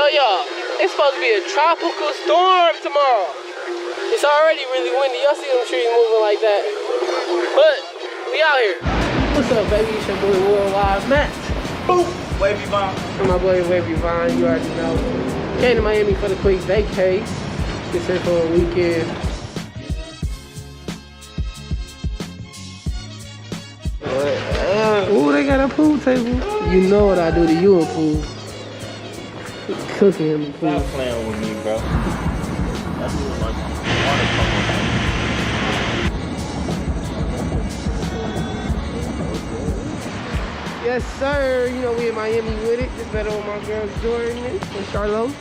tell y'all, it's supposed to be a tropical storm tomorrow. It's already really windy. Y'all see them trees moving like that. But we out here. What's up, baby? It's your boy Worldwide Matt. Boom. Wavy Vine. And my boy Wavy Vine, you already know. Came to Miami for the quick vacay. Just here for a weekend. Ooh, they got a pool table. You know what I do to you in pool. Cooking in the pool. Stop playing with me, bro. That's what my Yes, sir. You know we in Miami with it. Just better with my girl Jordan and Charlo.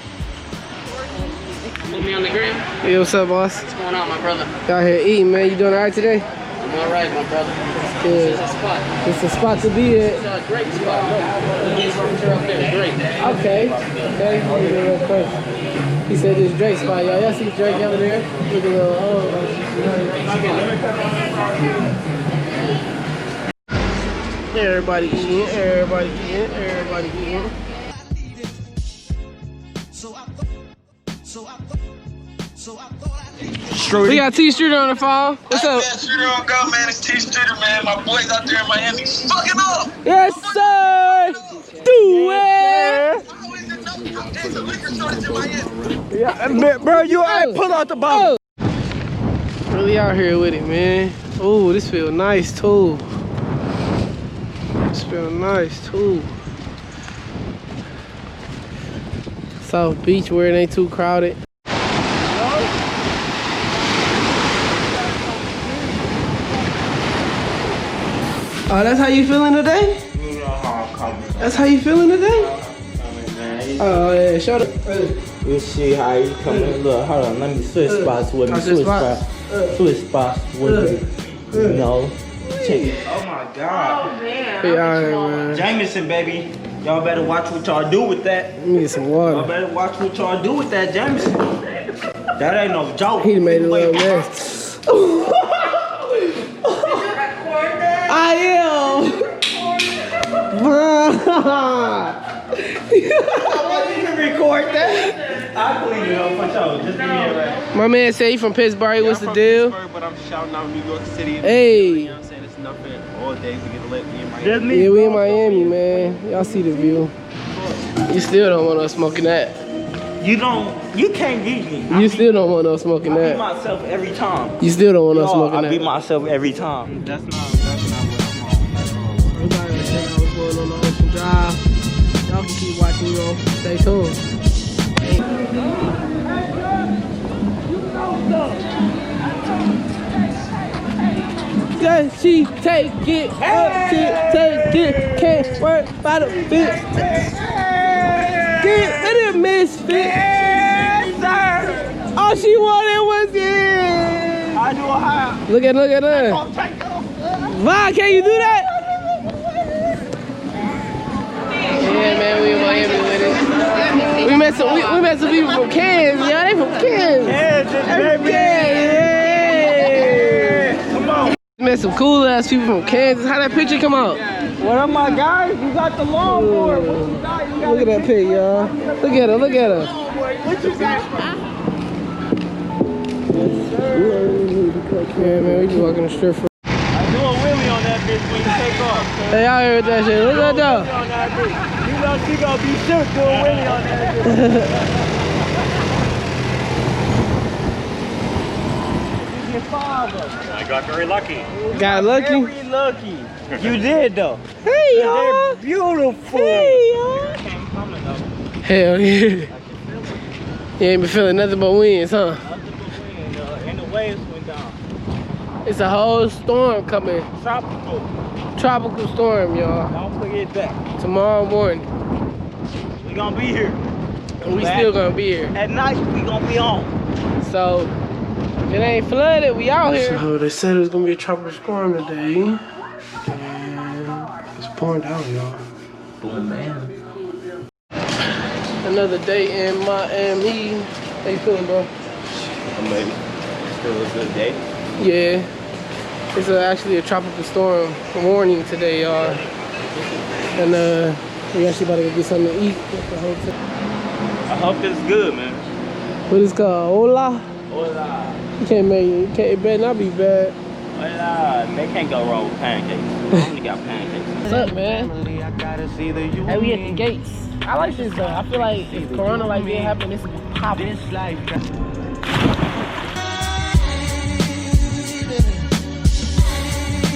Put me on the gram. Hey, what's up, boss? What's going on, my brother? Out here eating, man. You doing all right today? I'm all right, my brother. Good. It's a spot. It's a spot to be at. It's a great spot. Great. Okay. Okay. Real quick. He said this Drake spot, y'all. Y'all see Drake over there? Look a little old. Everybody eating. Everybody eating. Everybody eating. We got T-Streeter on the phone. What's up? Streeter on go, man. It's T-Streeter, man. My boys out there in Miami fucking up. Yes, sir. Do it. There's a liquor shortage in Miami. Yeah, bro, you alright? Pull out the bottle. Really out here with it, man. Oh, this feel nice too. This feel nice too. South Beach where it ain't too crowded. Oh, that's how you feeling today? You know how I'm coming. That's how you feeling today? Oh yeah, show the. You see how you coming? Look, hold on. Let me switch spots with me. Switch spots. Switch spots with me. You know. Check it. Oh my God. Oh man. Man. Jameson, baby. Y'all better watch what y'all do with that. Let me get some water. Y'all better watch what y'all do with that Jameson. That ain't no joke. He made a little mess. I am. Bruh. You can record that. I'll clean it up for sure. Just give me a right. My man say he from Pittsburgh. What's the deal? But I'm shouting out New York City. Hey. You know what I'm saying? It's nothing all day to get lit. Me in Miami. Yeah, we in Miami, man. Y'all see the view. You still don't want us smoking that. You can't beat me. You still don't want us smoking I beat that. myself every time. You still don't want us smoking I that. beat myself every time. That's not what I'm on. Everybody was saying I was going on the Ocean Drive. Y'all can keep watching, you know. Stay tuned. Yeah, she take it, she take it, can't work by the bitch. Get rid of misfit. All she wanted was it. I do a high. Look at her. Vaughn, can you do that? Yeah, man, we in Miami with it. We met some people from Kansas, y'all. They from Kansas. Kansas, Yeah. Come on. Met some cool ass people from Kansas. How that picture come out? What up, my guys? You got the longboard. What you got? You got Look at that pic, y'all. Look at her. What you got? Yeah, man, we just walking the strip for. I do a wheelie on that bitch when you take off. Hey, out here with that shit. Look at that. On that bitch. You know she gonna be shook doing a wheelie on that bitch. I got very lucky. Got lucky? Very lucky. You did though. Hey, y'all. They're beautiful. Hey, y'all. Hell yeah. You ain't been feeling nothing but winds, huh? And the waves went down. It's a whole storm coming. Tropical storm, y'all. Don't forget that. Tomorrow morning. We gonna be here. And we still gonna be here. At night, we gonna be on. So, if it ain't flooded, we out here. So, they said it was gonna be a tropical storm today. And it's pouring down, y'all. Boom, man. Another day in Miami. How you feeling, bro? Maybe. Still a good day. Yeah. It's actually a tropical storm warning today, y'all. And we actually about to go get something to eat at the hotel. I hope it's good, man. What is it called? Hola? Hola. You can't make it. It better not be bad. Hola. They can't go wrong with pancakes. I only got pancakes. What's up, man? Hey, we at the gates. I like this though. I feel like if Corona like didn't happen, this would be popping.